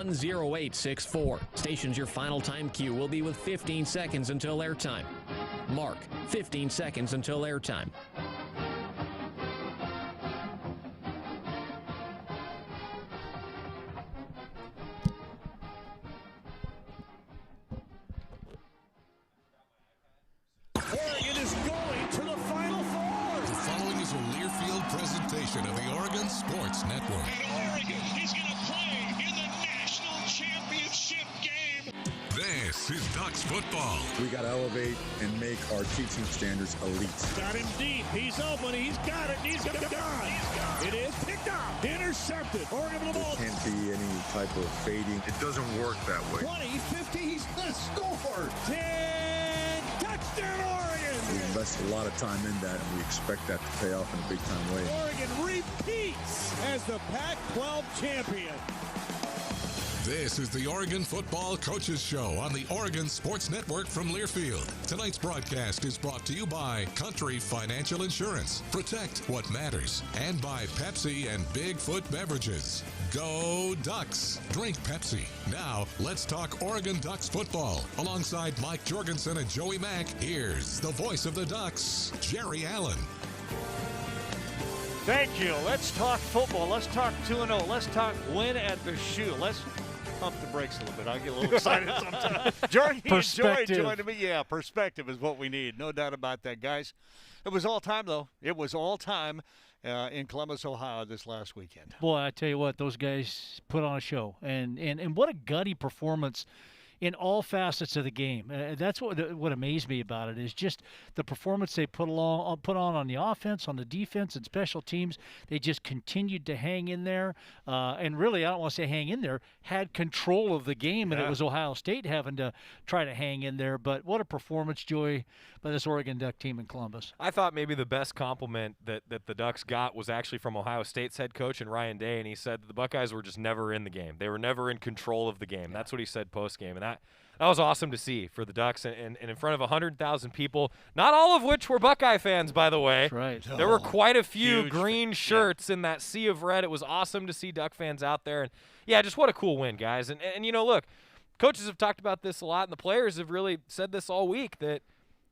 10864. Station's your final time cue will be with 15 seconds until airtime. Mark, 15 seconds until airtime. Oregon is going to the Final Four. The following is a Learfield presentation of the Oregon Sports Network. And Oregon is going to play in the national championship game. This is Ducks football. We got to elevate and make our teaching standards elite. Got him deep. He's open. He's got it. He's got it. It is picked up. Intercepted. Oregon with the ball. There can't be any type of fading. It doesn't work that way. 20, 50. He's going to score. 10. Touchdown, Oregon. We invest a lot of time in that, and we expect that to pay off in a big-time way. Oregon repeats as the Pac-12 champion. This is the Oregon Football Coaches Show on the Oregon Sports Network from Learfield. Tonight's broadcast is brought to you by Country Financial Insurance. Protect what matters. And by Pepsi and Bigfoot Beverages. Go Ducks. Drink Pepsi. Now, let's talk Oregon Ducks football. Alongside Mike Jorgensen and Joey Mac, here's the voice of the Ducks, Jerry Allen. Thank you. Let's talk football. Let's talk 2-0. Let's talk win at the shoe. Let's pump the brakes a little bit. I get a little excited sometimes. Jordy and Joy joining me. Yeah, perspective is what we need. No doubt about that, guys. It was all time, though. It was all time in Columbus, Ohio this last weekend. Boy, I tell you what, those guys put on a show. And what a gutty performance in all facets of the game. That's what amazed me about it is just the performance they put on the offense, on the defense, and special teams. They just continued to hang in there, and really, I don't want to say hang in there, had control of the game, and it was Ohio State having to try to hang in there. But what a performance, Joey, by this Oregon Duck team in Columbus. I thought maybe the best compliment that the Ducks got was actually from Ohio State's head coach and Ryan Day, and he said the Buckeyes were just never in the game. They were never in control of the game. That's what he said post-game, and that was awesome to see for the Ducks and in front of 100,000 people, not all of which were Buckeye fans, by the way. That's right. There were quite a few green shirts in that sea of red. It was awesome to see Duck fans out there. And, yeah, just what a cool win, guys. And you know, look, coaches have talked about this a lot, and the players have really said this all week that,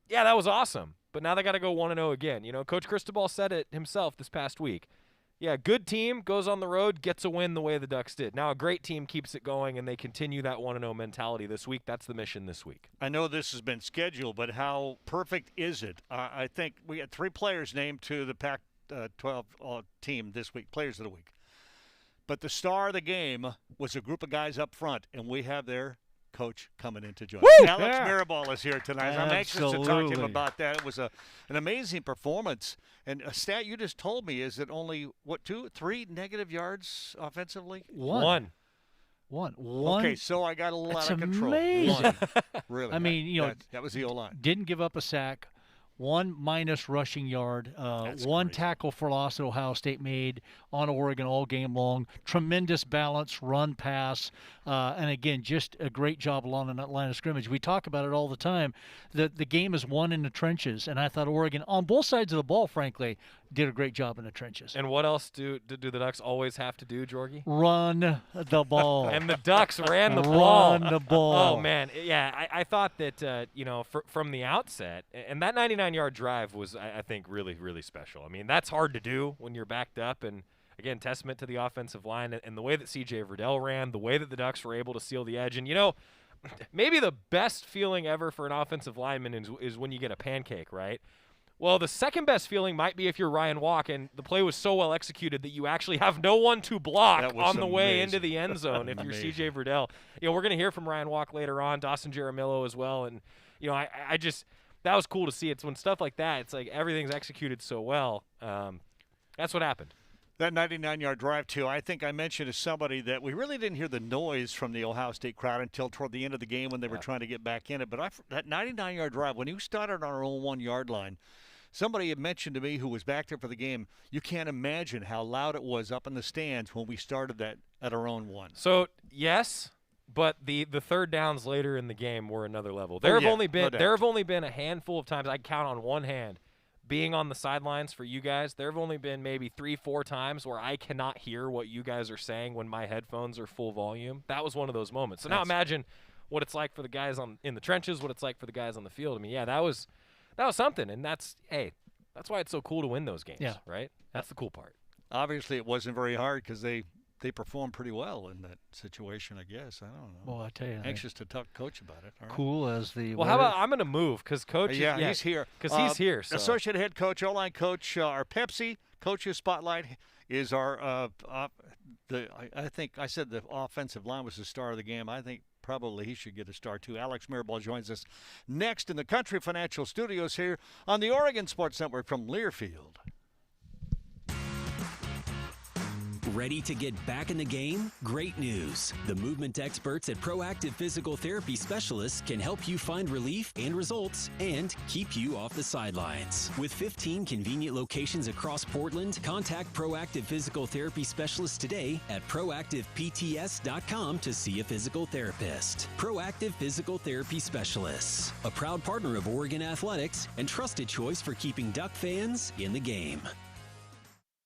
yeah, that was awesome. But now they got to go 1-0 again. You know, Coach Cristobal said it himself this past week. Yeah, good team goes on the road, gets a win the way the Ducks did. Now a great team keeps it going, and they continue that 1-0 mentality this week. That's the mission this week. I know this has been scheduled, but how perfect is it? I think we had 3 players named to the Pac-12 team this week, Players of the Week. But the star of the game was a group of guys up front, and we have their coach coming in to join us. Alex Mirabal is here tonight. I'm anxious to talk to him about that. It was an amazing performance. And a stat you just told me is that only, 3 negative yards offensively? One. Okay, so I got a little out of control. Amazing. One. Really. I mean, you know, that was the O-line. Didn't give up a sack. 1 minus rushing yard, 1 crazy. tackle for loss that Ohio State made on Oregon all game long. Tremendous balance, run, pass, and again, just a great job along that line of scrimmage. We talk about it all the time. The game is won in the trenches, and I thought Oregon, on both sides of the ball, frankly, did a great job in the trenches. And what else do the Ducks always have to do, Jorgie? Run the ball. And the Ducks ran the ball. Run the ball. Oh, man. Yeah, I thought that, you know, from the outset, and that 99-yard drive was, I think, really, really special. I mean, that's hard to do when you're backed up. And, again, testament to the offensive line and the way that C.J. Verdell ran, the way that the Ducks were able to seal the edge. And, you know, maybe the best feeling ever for an offensive lineman is when you get a pancake, right? Well, the second best feeling might be if you're Ryan Walk and the play was so well executed that you actually have no one to block on the way into the end zone if you're C.J. Verdell. You know, we're going to hear from Ryan Walk later on, Dawson Jaramillo as well. And, you know, I just – that was cool to see. It's when stuff like that, it's like everything's executed so well. That's what happened. That 99-yard drive, too, I think I mentioned to somebody that we really didn't hear the noise from the Ohio State crowd until toward the end of the game when they were trying to get back in it. But that 99-yard drive, when you started on our own 1-yard line, somebody had mentioned to me who was back there for the game, you can't imagine how loud it was up in the stands when we started that at our own 1. So, yes, but the third downs later in the game were another level. There have only been a handful of times I can count on one hand being on the sidelines for you guys, there have only been maybe 3-4 times where I cannot hear what you guys are saying when my headphones are full volume. That was one of those moments. So now imagine what it's like for the guys in the trenches, what it's like for the guys on the field. I mean, yeah, that was something, and that's why it's so cool to win those games, right? That's the cool part. Obviously, it wasn't very hard because they performed pretty well in that situation, I guess. I don't know. Well, I tell you, anxious to talk to Coach about it. All right. Cool as the. Well, how about I'm going to move because Coach. He's here. Because he's here. So. Associate head coach, O-line coach, our Pepsi coaches spotlight is our. I think I said the offensive line was the star of the game. I think probably he should get a star too. Alex Mirabal joins us next in the Country Financial Studios here on the Oregon Sports Network from Learfield. Ready to get back in the game? Great news. The movement experts at Proactive Physical Therapy Specialists can help you find relief and results and keep you off the sidelines. With 15 convenient locations across Portland, contact Proactive Physical Therapy Specialists today at proactivepts.com to see a physical therapist. Proactive Physical Therapy Specialists, a proud partner of Oregon Athletics and trusted choice for keeping Duck fans in the game.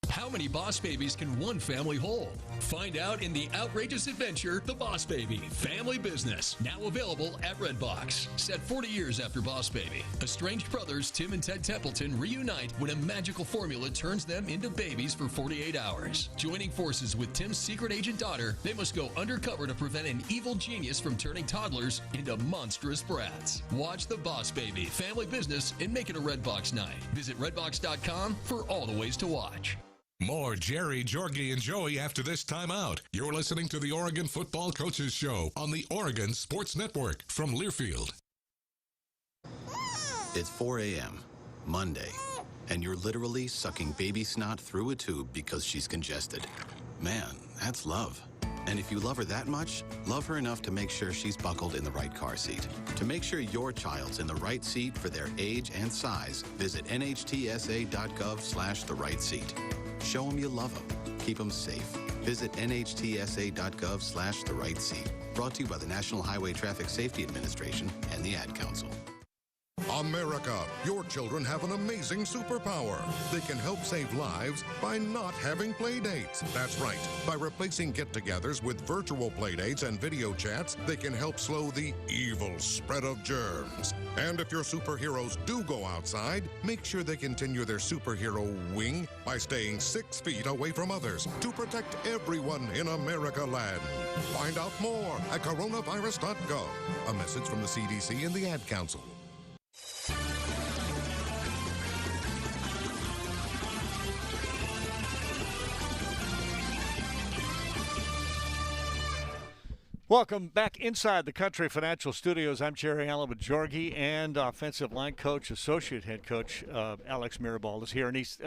How many Boss Babies can one family hold? Find out in the outrageous adventure, The Boss Baby Family Business. Now available at Redbox. Set 40 years after Boss Baby, estranged brothers Tim and Ted Templeton reunite when a magical formula turns them into babies for 48 hours. Joining forces with Tim's secret agent daughter, they must go undercover to prevent an evil genius from turning toddlers into monstrous brats. Watch The Boss Baby Family Business and make it a Redbox night. Visit redbox.com for all the ways to watch. More Jerry, Jorgie, and Joey after this timeout. You're listening to the Oregon Football Coaches Show on the Oregon Sports Network from Learfield. It's 4 a.m., Monday, and you're literally sucking baby snot through a tube because she's congested. Man, that's love. And if you love her that much, love her enough to make sure she's buckled in the right car seat. To make sure your child's in the right seat for their age and size, visit nhtsa.gov/the right seat. Show them you love them. Keep them safe. Visit nhtsa.gov/the right seat. Brought to you by the National Highway Traffic Safety Administration and the Ad Council. America, your children have an amazing superpower. They can help save lives by not having play dates. That's right. By replacing get-togethers with virtual play dates and video chats, they can help slow the evil spread of germs. And if your superheroes do go outside, make sure they continue their superhero wing by staying 6 feet away from others to protect everyone in America land. Find out more at coronavirus.gov. A message from the CDC and the Ad Council. Welcome back inside the Country Financial Studios. I'm Jerry Allen with Jorgie, and offensive line coach, associate head coach Alex Mirabal is here, and he's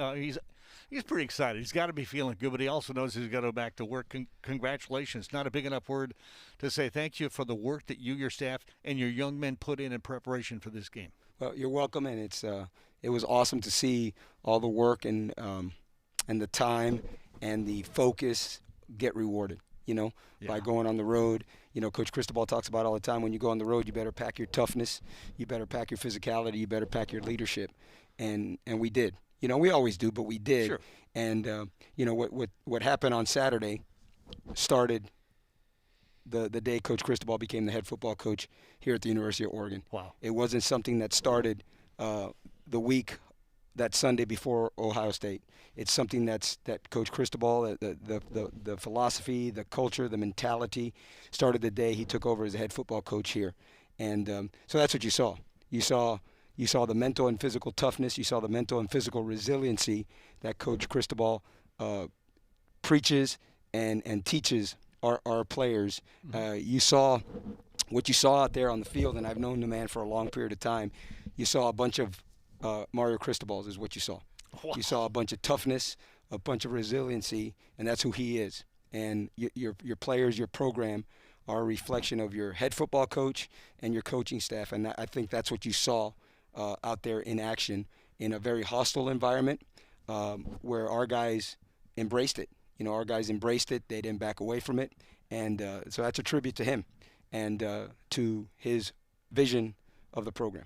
pretty excited. He's got to be feeling good, but he also knows he's got to go back to work. Congratulations. Not a big enough word to say thank you for the work that you, your staff, and your young men put in preparation for this game. Well, you're welcome, and it was awesome to see all the work and the time and the focus get rewarded. By going on the road. Coach Cristobal talks about all the time, when you go on the road, you better pack your toughness, you better pack your physicality, you better pack your leadership. And we did. We always do, but we did. Sure. And, what happened on Saturday started the day Coach Cristobal became the head football coach here at the University of Oregon. Wow. It wasn't something that started the week, that Sunday before Ohio State. It's something that Coach Cristobal, the philosophy, the culture, the mentality, started the day he took over as a head football coach here. And so that's what you saw. You saw the mental and physical toughness. You saw the mental and physical resiliency that Coach Cristobal preaches and teaches our players. You saw what you saw out there on the field, and I've known the man for a long period of time. You saw a bunch of Mario Cristobals is what you saw. Wow. You saw a bunch of toughness, a bunch of resiliency, and that's who he is. And your players, your program, are a reflection of your head football coach and your coaching staff. And I think that's what you saw out there in action in a very hostile environment where our guys embraced it. Our guys embraced it. They didn't back away from it. And so that's a tribute to him and to his vision of the program.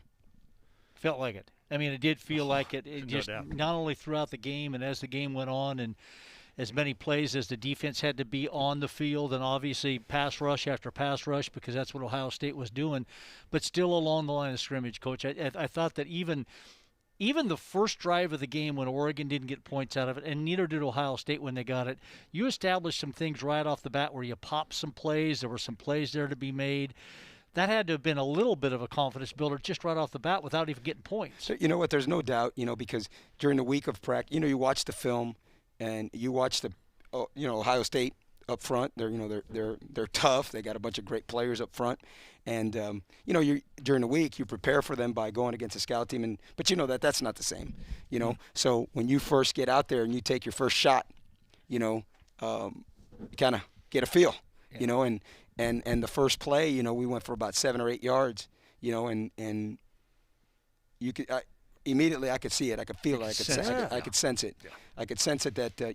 Felt like it. I mean, it did feel like it No just doubt. not only throughout the game and as the game went on and as many plays as the defense had to be on the field, and obviously pass rush after pass rush because that's what Ohio State was doing, but still along the line of scrimmage, Coach. I thought that even the first drive of the game when Oregon didn't get points out of it, and neither did Ohio State when they got it, you established some things right off the bat where you popped some plays. There were some plays there to be made. That had to have been a little bit of a confidence builder just right off the bat without even getting points. So, you know what? There's no doubt, because during the week of practice, you watch the film and you watch the, Ohio State up front. They're tough. They got a bunch of great players up front. And, you during the week, you prepare for them by going against a scout team. But you know that's not the same, So when you first get out there and you take your first shot, you kind of get a feel, and the first play, we went for about 7 or 8 yards, and you could immediately I could see it, I could feel it, I could sense it, Yeah. I could sense it that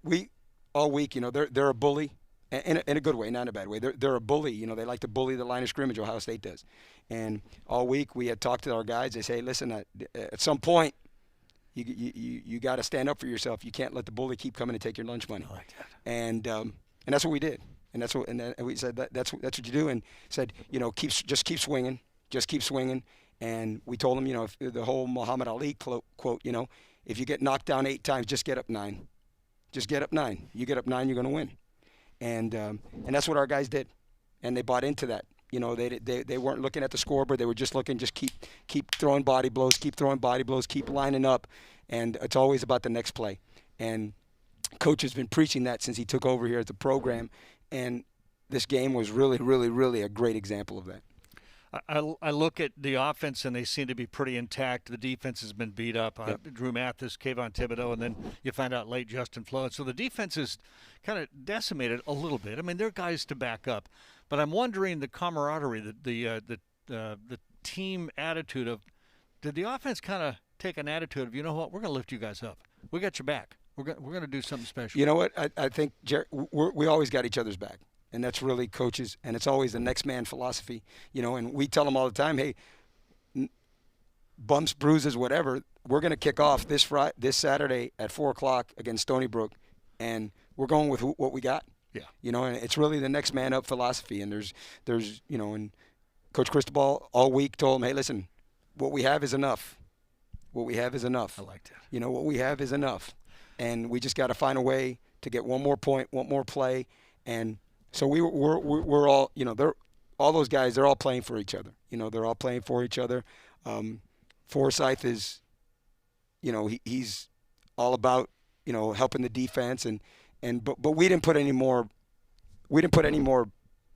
we all week, they're a bully. In a good way, not in a bad way. They're a bully. They like to bully the line of scrimmage. Ohio State does. And all week we had talked to our guys. They say, listen, at some point, you got to stand up for yourself. You can't let the bully keep coming and take your lunch money. I like that. And that's what we did. And we said that's what you do. And said, just keep swinging, And we told them, if the whole Muhammad Ali quote, if you get knocked down 8 times, just get up 9. Just get up 9. You get up 9, you're going to win. And that's what our guys did, and they bought into that. They weren't looking at the scoreboard. They were just looking, just keep throwing body blows, keep lining up, and it's always about the next play. And Coach has been preaching that since he took over here at the program, and this game was really, really, really a great example of that. I look at the offense, and they seem to be pretty intact. The defense has been beat up. Yep. Drew Mathis, Kayvon Thibodeau, and then you find out late Justin Flood. So the defense is kind of decimated a little bit. I mean, there are guys to back up. But I'm wondering the camaraderie, the team attitude of – did the offense kind of take an attitude of, you know what, we're going to lift you guys up. We got your back. We're going to do something special. You know what? I think we always got each other's back. And that's really coaches, and it's always the next man philosophy, and we tell them all the time, hey, bumps, bruises, whatever, we're going to kick off this Saturday at 4 o'clock against Stony Brook, and we're going with what we got. Yeah. And it's really the next man up philosophy, and there's and Coach Cristobal all week told him, hey, listen, what we have is enough. What we have is enough. I like that. What we have is enough, and we just got to find a way to get one more point, one more play, and so we're all, they're all those guys. They're all playing for each other. They're all playing for each other. Forsyth is, he's all about, helping the defense but we didn't put any more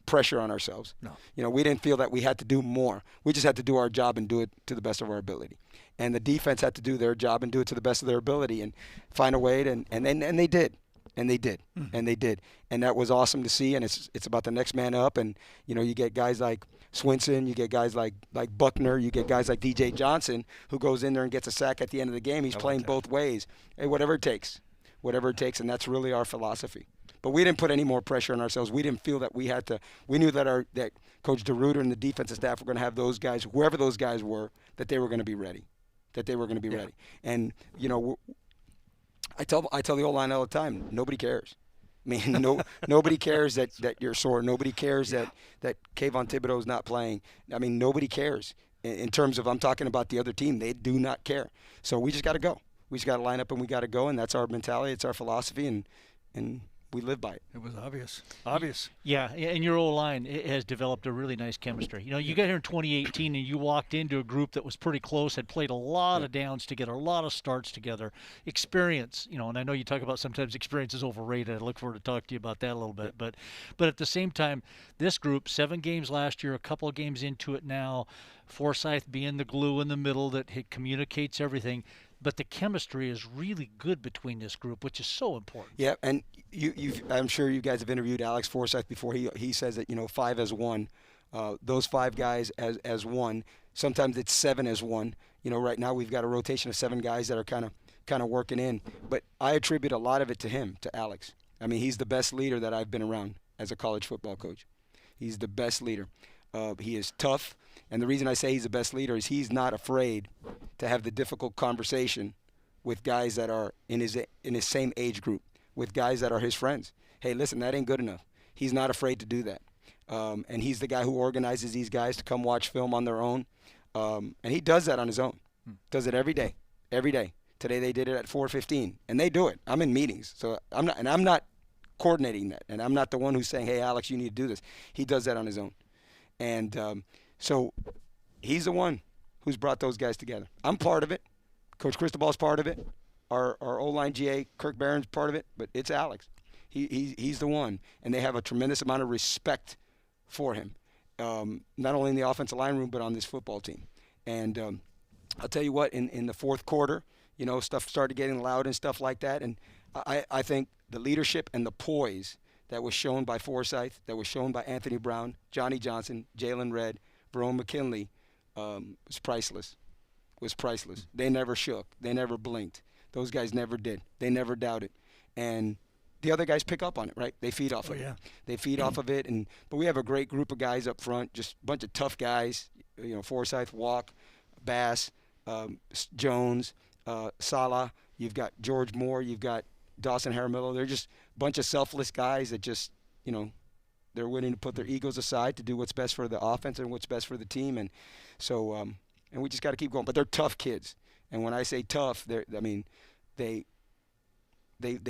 pressure on ourselves. No. We didn't feel that we had to do more. We just had to do our job and do it to the best of our ability. And the defense had to do their job and do it to the best of their ability and find a way and they did. And they did, and they did, and that was awesome to see. And it's about the next man up, and you get guys like Swinson, you get guys like Buckner, you get guys like DJ Johnson who goes in there and gets a sack at the end of the game. He's playing both ways, hey, whatever it takes, and that's really our philosophy. But we didn't put any more pressure on ourselves. We didn't feel that we had to. We knew that that Coach DeRuiter and the defensive staff were going to have those guys, whoever those guys were, that they were going to be ready, ready, and I tell the old line all the time, nobody cares. I mean, nobody cares that you're sore. Nobody cares that Kayvon Thibodeau is not playing. I mean, nobody cares. In terms of, I'm talking about the other team, they do not care. So we just got to go. We just got to line up and we got to go, and that's our mentality. It's our philosophy, and we live by it. It was obvious. Yeah, and your O-line has developed a really nice chemistry. You got here in 2018 and you walked into a group that was pretty close, had played a lot of downs together, a lot of starts together. Experience, and I know you talk about sometimes experience is overrated. I look forward to talk to you about that a little bit. But at the same time, this group, 7 games last year, a couple of games into it now, Forsyth being the glue in the middle that communicates everything. But the chemistry is really good between this group, which is so important. Yeah, and I'm sure you guys have interviewed Alex Forsyth before. He says that 5 as 1, those 5 guys as 1. Sometimes it's 7 as 1. Right now we've got a rotation of 7 guys that are kind of working in. But I attribute a lot of it to him, to Alex. I mean, he's the best leader that I've been around as a college football coach. He's the best leader. He is tough. And the reason I say he's the best leader is he's not afraid to have the difficult conversation with guys that are in his same age group, with guys that are his friends. Hey, listen, that ain't good enough. He's not afraid to do that. And he's the guy who organizes these guys to come watch film on their own. And he does that on his own. Does it every day. Every day. Today they did it at 4:15, and they do it. I'm in meetings, so I'm not coordinating that, and I'm not the one who's saying, "Hey, Alex, you need to do this." He does that on his own, and so he's the one who's brought those guys together. I'm part of it. Coach Cristobal's part of it. Our O-line GA, Kirk Barron's part of it, but it's Alex. He's the one, and they have a tremendous amount of respect for him, not only in the offensive line room but on this football team. And I'll tell you what, in the fourth quarter, stuff started getting loud and stuff like that, and I think the leadership and the poise that was shown by Forsyth, that was shown by Anthony Brown, Johnny Johnson, Jalen Redd, Verone McKinley, was priceless. They never shook. They never blinked. Those guys never did. They never doubted. And the other guys pick up on it, right? They feed off of it. They feed off of it. But we have a great group of guys up front, just a bunch of tough guys. Forsyth, Walk, Bass, Jones, Salah. You've got George Moore. You've got Dawson Jaramillo. They're just a bunch of selfless guys that just, they're willing to put their egos aside to do what's best for the offense and what's best for the team. And so, and we just got to keep going. But they're tough kids. And when I say tough, they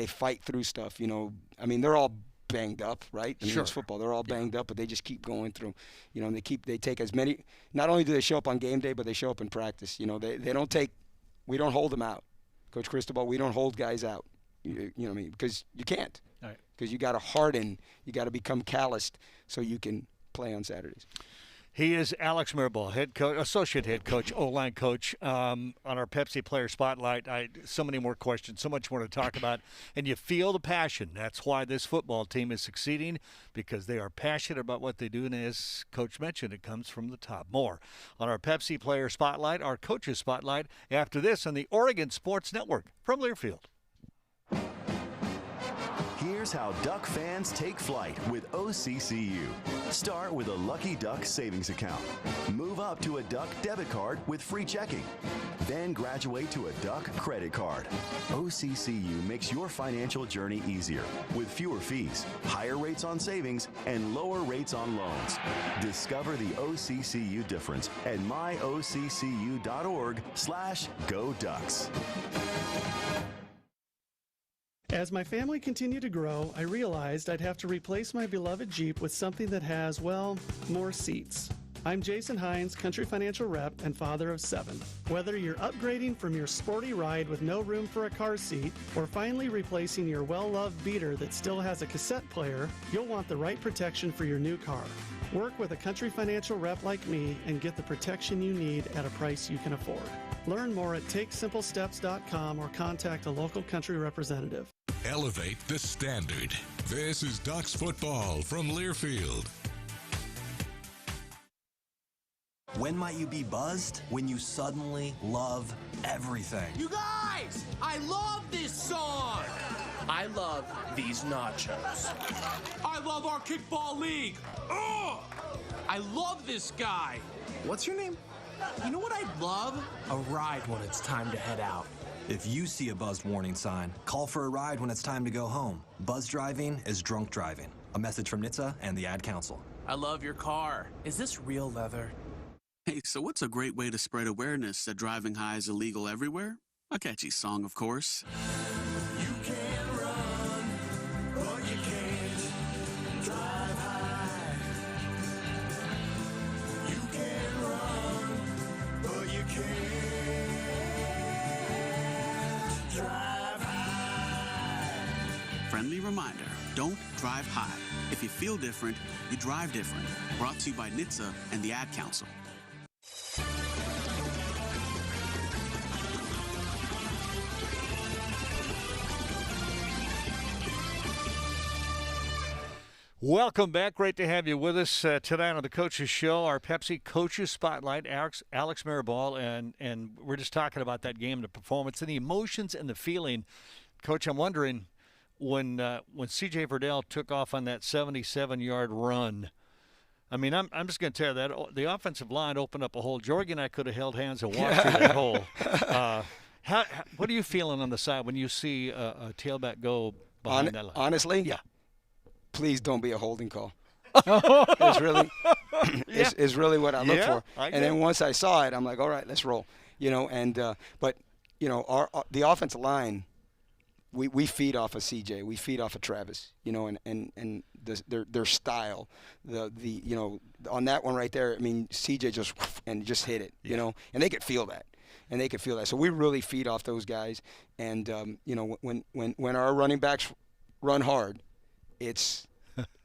fight through stuff. They're all banged up, right? Sure. It's football. They're all banged up, but they just keep going through. And they take as many. Not only do they show up on game day, but they show up in practice. They don't take. We don't hold them out. Coach Cristobal, we don't hold guys out. You know what I mean? Because you can't. Right. Because you got to harden. You got to become calloused so you can play on Saturdays. He is Alex Mirabal, head coach, associate head coach, O-line coach, on our Pepsi Player Spotlight. So many more questions, so much more to talk about. And you feel the passion. That's why this football team is succeeding, because they are passionate about what they do. And as Coach mentioned, it comes from the top. More on our Pepsi Player Spotlight, our Coaches Spotlight, after this on the Oregon Sports Network from Learfield. Here's how Duck fans take flight with OCCU. Start with a Lucky Duck savings account. Move up to a Duck debit card with free checking. Then graduate to a Duck credit card. OCCU makes your financial journey easier with fewer fees, higher rates on savings, and lower rates on loans. Discover the OCCU difference at myoccu.org/Go Ducks. As my family continued to grow, I realized I'd have to replace my beloved Jeep with something that has, well, more seats. I'm Jason Hines, Country Financial Rep and father of 7. Whether you're upgrading from your sporty ride with no room for a car seat or finally replacing your well-loved beater that still has a cassette player, you'll want the right protection for your new car. Work with a Country Financial Rep like me and get the protection you need at a price you can afford. Learn more at TakeSimpleSteps.com or contact a local Country representative. Elevate the standard. This is Ducks football from Learfield. When might you be buzzed? When you suddenly love everything. You guys, I love this song. I love these nachos. I love our kickball league. Ugh! I love this guy. What's your name? You know what I'd love? A ride when it's time to head out. If you see a buzzed warning sign, call for a ride when it's time to go home. Buzz driving is drunk driving. A message from NHTSA and the Ad Council. I love your car. Is this real leather? Hey, so what's a great way to spread awareness that driving high is illegal everywhere? A catchy song, of course. You can run, but you can't drive high. You can run, but you can't drive high. Friendly reminder, don't drive high. If you feel different, you drive different. Brought to you by NHTSA and the Ad Council. Welcome back. Great to have you with us tonight on the Coaches Show, our Pepsi Coaches Spotlight. Alex Mirabal, and we're just talking about that game, the performance, and the emotions and the feeling. Coach, I'm wondering, when C.J. Verdell took off on that 77-yard run, I mean, I'm just going to tell you that the offensive line opened up a hole. Jorgen and I could have held hands and walked through that hole. What are you feeling on the side when you see a tailback go behind that line? Honestly? Yeah. Please don't be a holding call. It's really what I look for. And then once I saw it, I'm like, all right, let's roll. But the offensive line, we feed off of CJ, we feed off of Travis, and their style, on that one right there. I mean, CJ just hit it, and they could feel that. So we really feed off those guys. And when our running backs run hard,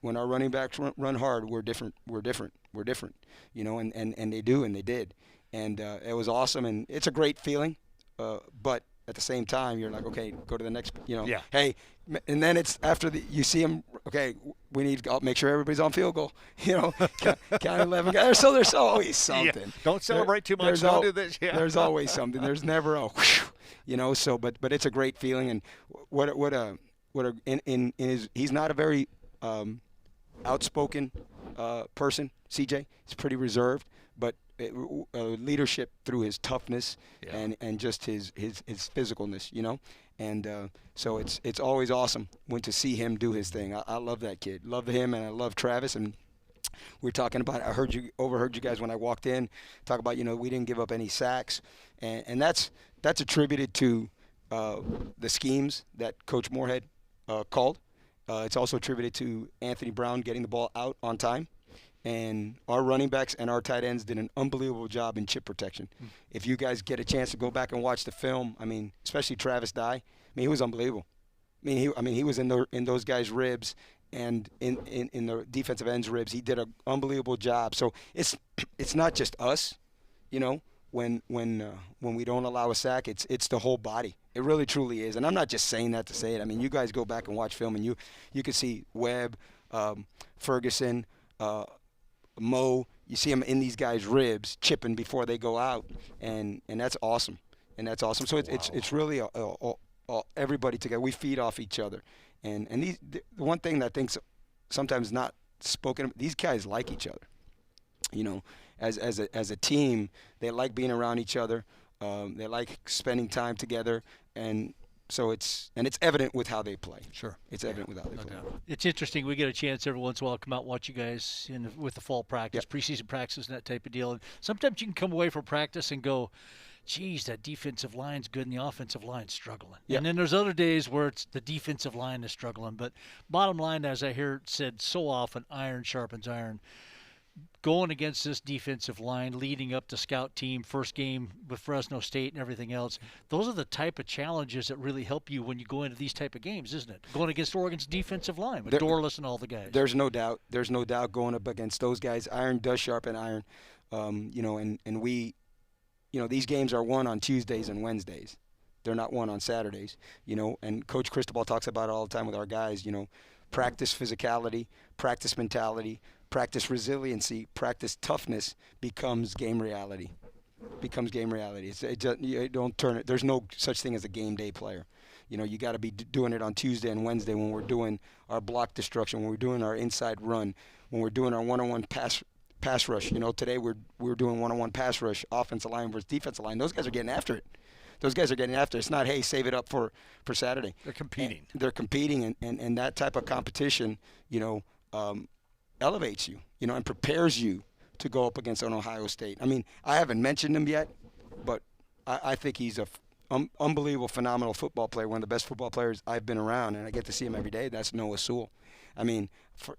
when our running backs run hard, we're different, and they do, and they did. And it was awesome, and it's a great feeling. But at the same time, you're like, okay, go to the next, hey, and then it's after you see them, okay, we need to make sure everybody's on field goal, count 11 guys. So there's always something. Yeah. Don't celebrate too much. Don't do this. Yeah. There's always something. There's never but it's a great feeling. And he's not a very outspoken person, CJ. He's pretty reserved, but leadership through his toughness and just his physicalness, and so it's always awesome to see him do his thing. I love that kid, love him, and I love Travis. And we're talking about, I overheard you guys when I walked in talk about, we didn't give up any sacks, and that's attributed to the schemes that Coach Moorhead called. It's also attributed to Anthony Brown getting the ball out on time. And our running backs and our tight ends did an unbelievable job in chip protection. If you guys get a chance to go back and watch the film, I mean, especially Travis Dye, he was unbelievable. He was in those guys' ribs and in the defensive end's ribs. He did an unbelievable job. So it's not just us, when we don't allow a sack, it's the whole body. It really truly is. And I'm not just saying that to say it. I mean, you guys go back and watch film, and you can see Webb, Ferguson, Mo, you see them in these guys' ribs chipping before they go out, and that's awesome. So it's really everybody together. We feed off each other, and the one thing that I think sometimes not spoken, these guys like each other. As a team, they like being around each other. They like spending time together, and so it's evident with how they play. Sure. It's evident with how they play. It's interesting. We get a chance every once in a while to come out and watch you guys with the fall practice, preseason practice, and that type of deal. And sometimes you can come away from practice and go, geez, that defensive line's good and the offensive line's struggling. Yep. And then there's other days where it's the defensive line is struggling. But bottom line, as I hear it said so often, iron sharpens iron. Going against this defensive line, leading up to scout team, first game with Fresno State and everything else, those are the type of challenges that really help you when you go into these type of games, isn't it? Going against Oregon's defensive line with Dorless and all the guys. There's no doubt. There's no doubt going up against those guys. Iron does sharpen iron, and we, these games are won on Tuesdays and Wednesdays. They're not won on Saturdays, and Coach Cristobal talks about it all the time with our guys, practice physicality, practice mentality, practice resiliency, practice toughness becomes game reality. Don't turn it. There's no such thing as a game day player. You got to be doing it on Tuesday and Wednesday when we're doing our block destruction, when we're doing our inside run, when we're doing our one-on-one pass rush. Today we're doing one-on-one pass rush, offensive line versus defensive line. Those guys are getting after it. It's not, hey, save it up for Saturday. They're competing. They're competing, and that type of competition, elevates you, and prepares you to go up against an Ohio State. I mean, I haven't mentioned him yet, but I think he's a unbelievable, phenomenal football player, one of the best football players I've been around, and I get to see him every day. That's Noah Sewell. I mean,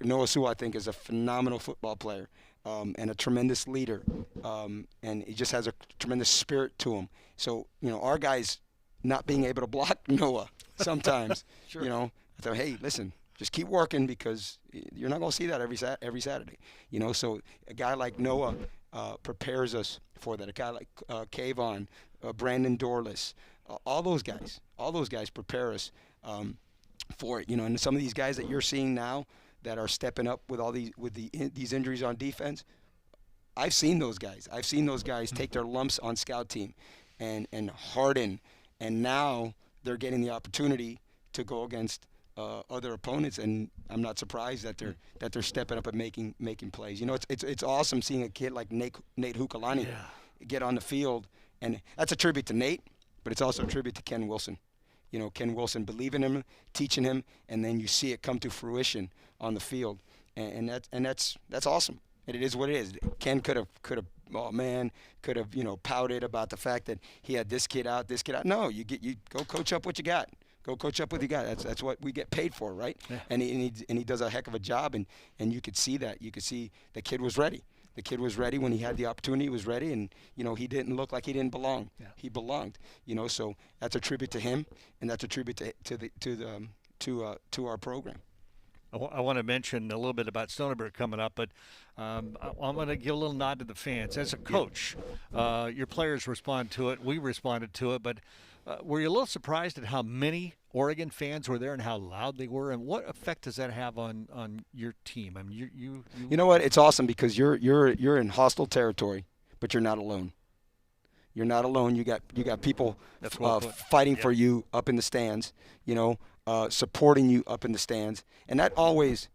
Noah Sewell, I think, is a phenomenal football player and a tremendous leader, and he just has a tremendous spirit to him. So, our guys not being able to block Noah sometimes, sure. I thought, hey, listen, just keep working because you're not going to see that every Saturday. So a guy like Noah prepares us for that. A guy like Kayvon, Brandon Dorless, all those guys prepare us for it. And some of these guys that you're seeing now that are stepping up with these injuries on defense, I've seen those guys. I've seen those guys take their lumps on scout team and harden, and now they're getting the opportunity to go against other opponents, and I'm not surprised that they're stepping up and making plays. You know, it's awesome seeing a kid like Nate Hukalani get on the field, and that's a tribute to Nate, but it's also a tribute to Ken Wilson. You know, Ken Wilson believing him, teaching him, and then you see it come to fruition on the field, and that's awesome. And it is what it is. Ken could have pouted about the fact that he had this kid out. No, you go coach up what you got. Go coach up what you got. That's what we get paid for, right? Yeah. And he does a heck of a job, and you could see that. You could see the kid was ready. The kid was ready when he had the opportunity. He was ready, and he didn't look like he didn't belong. Yeah. He belonged. So that's a tribute to him, and that's a tribute to our program. I want to mention a little bit about Stony Brook coming up, but I'm going to give a little nod to the fans. As a coach, your players respond to it. We responded to it, but were you a little surprised at how many Oregon fans were there and how loud they were, and what effect does that have on your team? I mean, you know what? It's awesome because you're in hostile territory, but you're not alone. You're not alone. You got people fighting for you up in the stands. Supporting you up in the stands, and that's always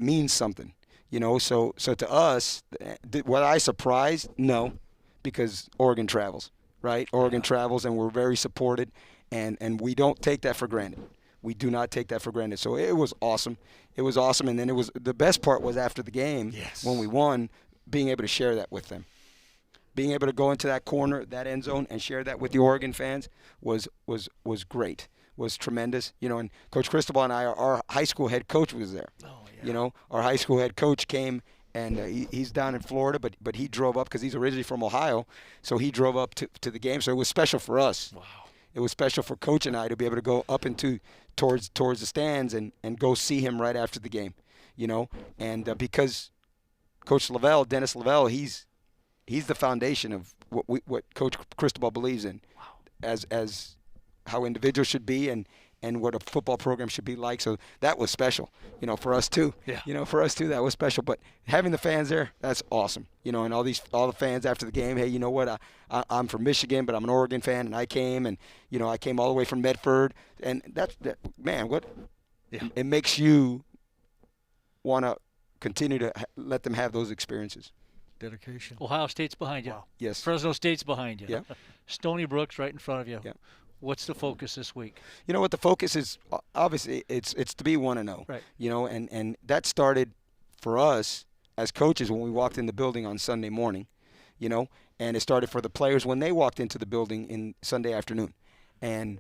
means something. So to us, was I surprised? No, because Oregon travels. Right? Oregon travels, and we're very supported, and we don't take that for granted. We do not take that for granted. So it was awesome. It was awesome, and then the best part was after the game, when we won, being able to share that with them. Being able to go into that corner, that end zone, and share that with the Oregon fans was great, was tremendous. And Coach Cristobal and I, our high school head coach was there. Oh, yeah. Our high school head coach came. And he's down in Florida, but he drove up because he's originally from Ohio, so he drove up to the game. So it was special for us. Wow. It was special for Coach and I to be able to go up towards the stands and go see him right after the game, And because Coach Dennis Lavelle, he's the foundation of what Coach Cristobal believes in, as how individuals should be and what a football program should be like. So that was special, for us too. Yeah. For us too, that was special. But having the fans there, that's awesome. And all the fans after the game, hey, you know what? I'm from Michigan, but I'm an Oregon fan, and I came, and I came all the way from Medford, and it makes you want to continue to let them have those experiences. Dedication. Ohio State's behind you. Wow. Yes. Fresno State's behind you. Yeah. Stony Brook's right in front of you. Yeah. What's the focus this week? You know what the focus is? Obviously, it's to be 1-0. Right. And that started for us as coaches when we walked in the building on Sunday morning, and it started for the players when they walked into the building in Sunday afternoon. And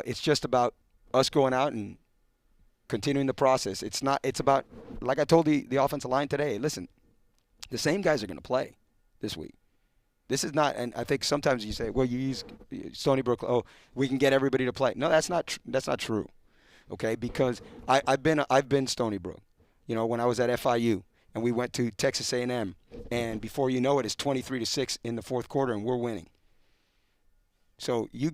it's just about us going out and continuing the process. It's about, like I told the offensive line today, listen, the same guys are going to play this week. This is not, and I think sometimes you say, well, you use Stony Brook, we can get everybody to play. No, that's not true, okay? Because I've been Stony Brook, when I was at FIU, and we went to Texas A&M, and before you know it, it's 23-6 in the fourth quarter, and we're winning. So you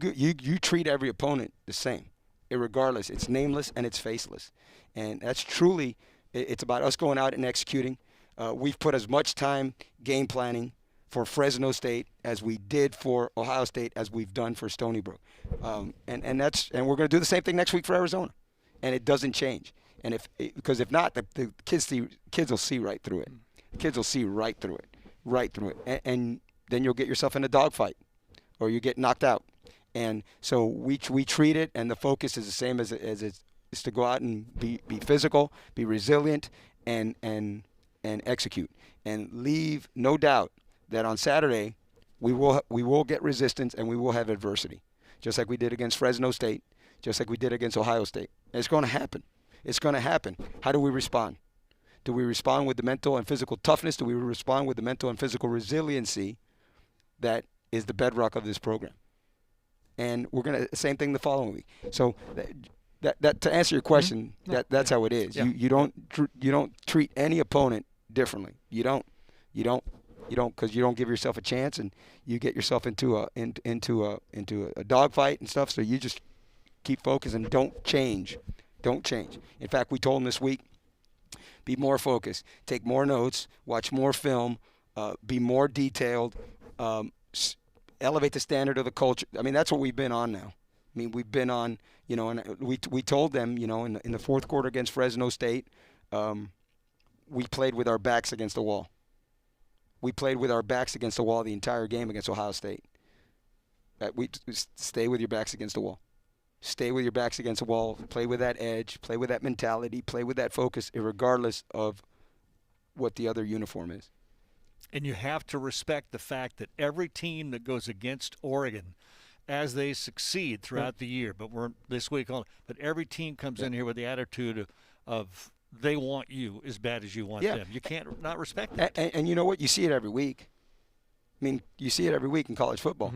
treat every opponent the same, irregardless. It's nameless and it's faceless, and that's truly, it's about us going out and executing. We've put as much time game planning for Fresno State as we did for Ohio State as we've done for Stony Brook, and we're going to do the same thing next week for Arizona, and it doesn't change. And because if not, the kids will see right through it. Kids will see right through it, and then you'll get yourself in a dogfight, or you get knocked out. And so we treat it, and the focus is the same as it's to go out and be physical, be resilient, and execute, and leave no doubt that on Saturday we will get resistance and we will have adversity, just like we did against Fresno State, just like we did against Ohio State. And it's going to happen. It's going to happen. How do we respond? Do we respond with the mental and physical toughness? Do we respond with the mental and physical resiliency that is the bedrock of this program? And we're going to same thing the following week. So that to answer your question, that's how it is. Yeah. You don't treat any opponent differently. You don't because you don't give yourself a chance, and you get yourself into a dogfight and stuff. So you just keep focused and don't change. In fact, we told them this week, be more focused, take more notes, watch more film, be more detailed, elevate the standard of the culture. I mean, that's what we've been on now. I mean, we've been on, and we told them, in the fourth quarter against Fresno State, we played with our backs against the wall. We played with our backs against the wall the entire game against Ohio State. We stay with your backs against the wall. Stay with your backs against the wall. Play with that edge. Play with that mentality. Play with that focus, regardless of what the other uniform is. And you have to respect the fact that every team that goes against Oregon, as they succeed throughout the year, but we're this week on, but every team comes in here with the attitude of they want you as bad as you want them. You can't not respect that. And you know what? You see it every week. I mean, you see it every week in college football,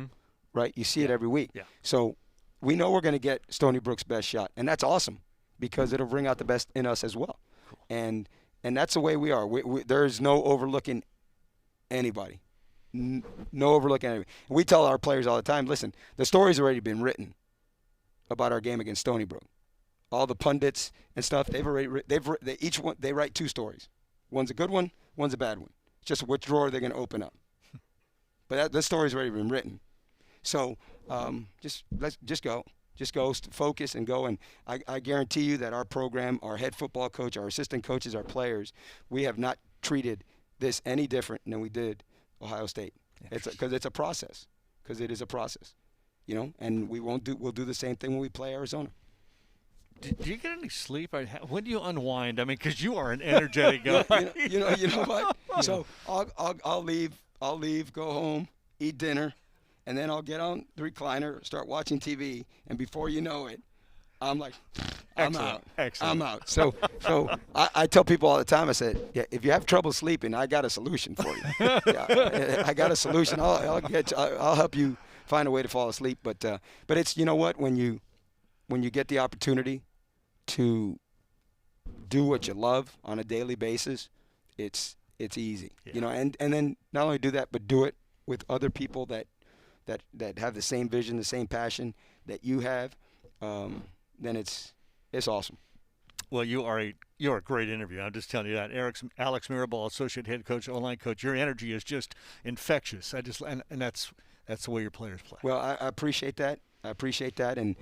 right? You see it every week. Yeah. So we know we're going to get Stony Brook's best shot, and that's awesome because it'll bring out the best in us as well. Cool. And that's the way we are. There's no overlooking anybody. No overlooking anybody. And we tell our players all the time, listen, the story's already been written about our game against Stony Brook. All the pundits and stuff, they write two stories. One's a good one, one's a bad one. It's just which drawer they're going to open up. But that story's already been written. So just go. Just go, focus and go. And I guarantee you that our program, our head football coach, our assistant coaches, our players, we have not treated this any different than we did Ohio State. Because it's a process. Because it is a process. And we'll do the same thing when we play Arizona. Do you get any sleep? When do you unwind? I mean, because you are an energetic guy. you know what? So I'll leave, go home, eat dinner, and then I'll get on the recliner, start watching TV, and before you know it, I'm like, I'm out. Excellent. I'm out. So I tell people all the time, I said, if you have trouble sleeping, I got a solution for you. I got a solution. I'll help you find a way to fall asleep. But it's, you know what, when you get the opportunity to do what you love on a daily basis, it's easy. And then not only do that, but do it with other people that have the same vision, the same passion that you have. Then it's awesome. Well, you're a great interview. I'm just telling you that. Alex Mirabal, associate head coach, O-line coach. Your energy is just infectious. And that's the way your players play. Well, I appreciate that. And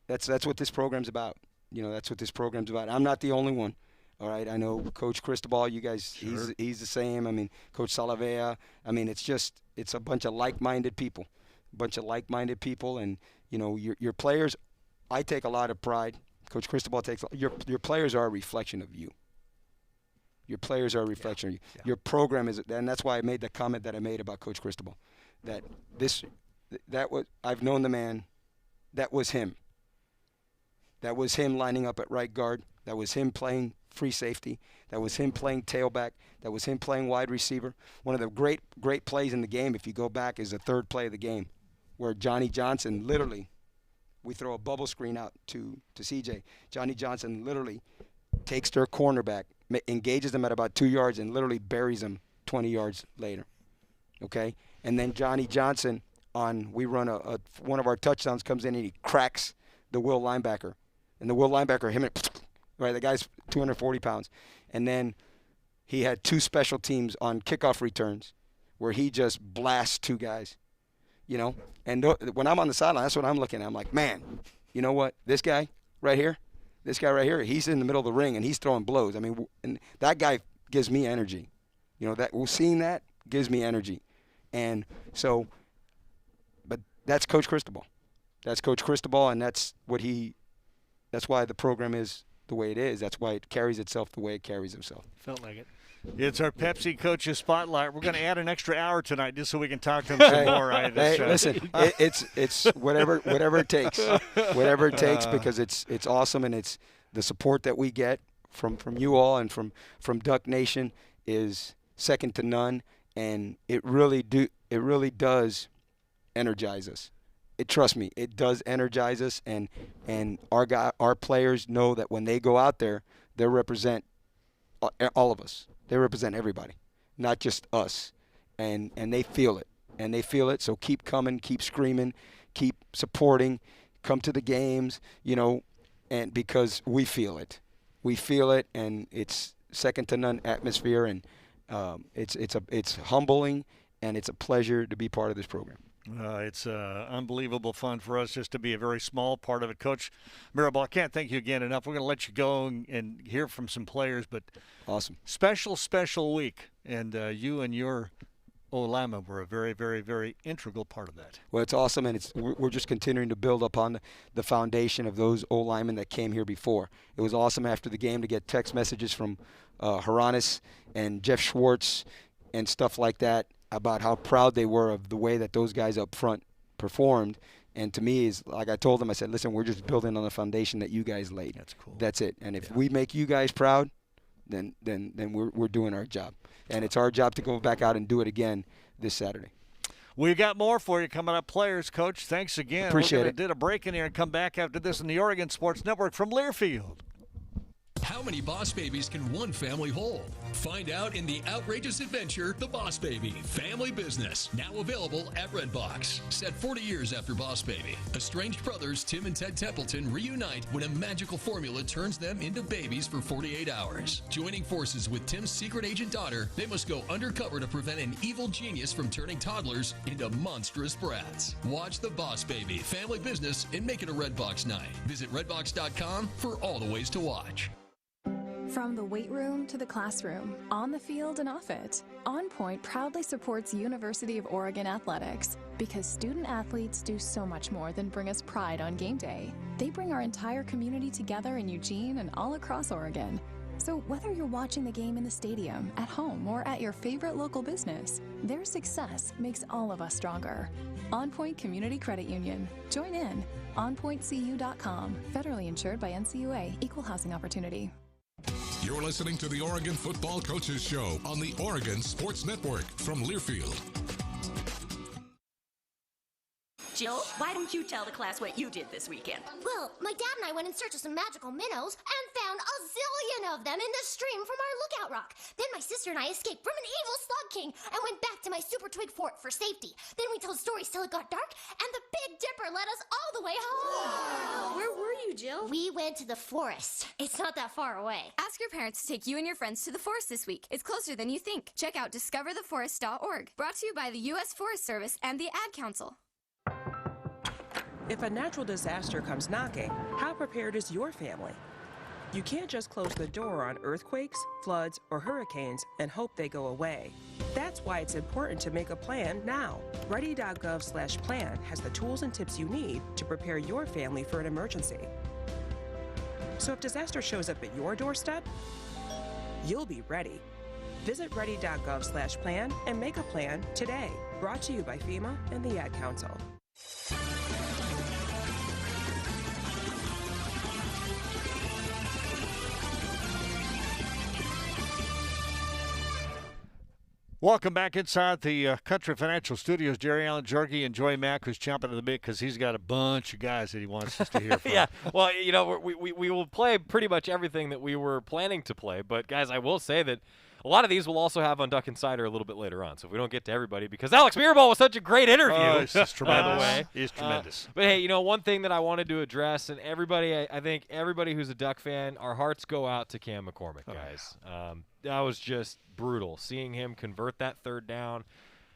that's what this program's about. That's what this program's about. I'm not the only one. All right, I know Coach Cristobal, you guys, sure. he's the same. I mean, Coach Salavea. I mean, it's a bunch of like-minded people. And your players, I take a lot of pride. Coach Cristobal takes your players are a reflection of you. Your players are a reflection of you. Yeah. Your program is, and that's why I made the comment that I made about Coach Cristobal. I've known the man. That was him. That was him lining up at right guard. That was him playing free safety. That was him playing tailback. That was him playing wide receiver. One of the great plays in the game, if you go back, is the third play of the game, where Johnny Johnson literally, we throw a bubble screen out to CJ. Johnny Johnson literally takes their cornerback, engages them at about 2 yards, and literally buries them 20 yards later. Okay? And then Johnny Johnson, we run one of our touchdowns, comes in and he cracks the Will linebacker. And the Will linebacker, right, the guy's 240 pounds. And then he had two special teams on kickoff returns where he just blasts two guys, And when I'm on the sideline, that's what I'm looking at. I'm like, man, you know what? This guy right here, he's in the middle of the ring and he's throwing blows. I mean, and that guy gives me energy. Seeing that gives me energy. And so, but that's Coach Cristobal. And that's why the program is the way it is. That's why it carries itself the way it carries itself. Felt like it. It's our Pepsi Coaches Spotlight. We're going to add an extra hour tonight just so we can talk to them some more. Right? Listen, it's whatever it takes. Whatever it takes, because it's awesome, and it's the support that we get from you all and from Duck Nation is second to none, and it really does energize us. Trust me, it does energize us, and our players know that when they go out there, they represent all of us. They represent everybody, not just us, and they feel it. So keep coming, keep screaming, keep supporting, come to the games, and because we feel it, and it's second to none atmosphere, and it's humbling, and it's a pleasure to be part of this program. It's unbelievable fun for us just to be a very small part of it. Coach Mirabal, I can't thank you again enough. We're going to let you go and hear from some players, but awesome, special week, and you and your O-linemen were a very, very, very integral part of that. Well, it's awesome, and we're just continuing to build upon the foundation of those O-linemen that came here before. It was awesome after the game to get text messages from Haranis and Jeff Schwartz and stuff like that about how proud they were of the way that those guys up front performed. And to me, is like I told them, I said, listen, we're just building on the foundation that you guys laid. That's cool. That's it. And if we make you guys proud, then we're doing our job. And it's our job to go back out and do it again this Saturday. We got more for you coming up, players. Coach, thanks again. Appreciate it. Did a break in here and come back after this in the Oregon Sports Network from Learfield. How many Boss Babies can one family hold? Find out in the outrageous adventure, The Boss Baby Family Business. Now available at Redbox. Set 40 years after Boss Baby, estranged brothers Tim and Ted Templeton reunite when a magical formula turns them into babies for 48 hours. Joining forces with Tim's secret agent daughter, they must go undercover to prevent an evil genius from turning toddlers into monstrous brats. Watch The Boss Baby Family Business and make it a Redbox night. Visit redbox.com for all the ways to watch. From the weight room to the classroom, on the field and off it, On Point proudly supports University of Oregon athletics because student athletes do so much more than bring us pride on game day. They bring our entire community together in Eugene and all across Oregon. So whether you're watching the game in the stadium, at home, or at your favorite local business, their success makes all of us stronger. On Point Community Credit Union. Join in. OnPointCU.com. Federally insured by NCUA. Equal housing opportunity. You're listening to the Oregon Football Coaches Show on the Oregon Sports Network from Learfield. Jill, why don't you tell the class what you did this weekend? Well, my dad and I went in search of some magical minnows and found a zillion of them in the stream from our lookout rock. Then my sister and I escaped from an evil slug king and went back to my super twig fort for safety. Then we told stories till it got dark, and the Big Dipper led us all the way home. Wow. Where were you, Jill? We went to the forest. It's not that far away. Ask your parents to take you and your friends to the forest this week. It's closer than you think. Check out discovertheforest.org. Brought to you by the U.S. Forest Service and the Ad Council. If a natural disaster comes knocking, how prepared is your family? You can't just close the door on earthquakes, floods, or hurricanes and hope they go away. That's why it's important to make a plan now. Ready.gov/plan has the tools and tips you need to prepare your family for an emergency. So if disaster shows up at your doorstep, you'll be ready. Visit ready.gov/plan and make a plan today. Brought to you by FEMA and the Ad Council. Welcome back inside the Country Financial Studios. Jerry Allen, Jorgie, and Joey Mac, who's chomping at the bit because he's got a bunch of guys that he wants us to hear from. Yeah, well, you know, we will play pretty much everything that we were planning to play. But, guys, I will say that a lot of these we'll also have on Duck Insider a little bit later on. So if we don't get to everybody, because Alex Mirabal was such a great interview, it's just tremendous. by the way. He's tremendous. But, hey, you know, one thing that I wanted to address, and everybody, I think everybody who's a Duck fan, our hearts go out to Cam McCormick, guys. That was just brutal, seeing him convert that third down,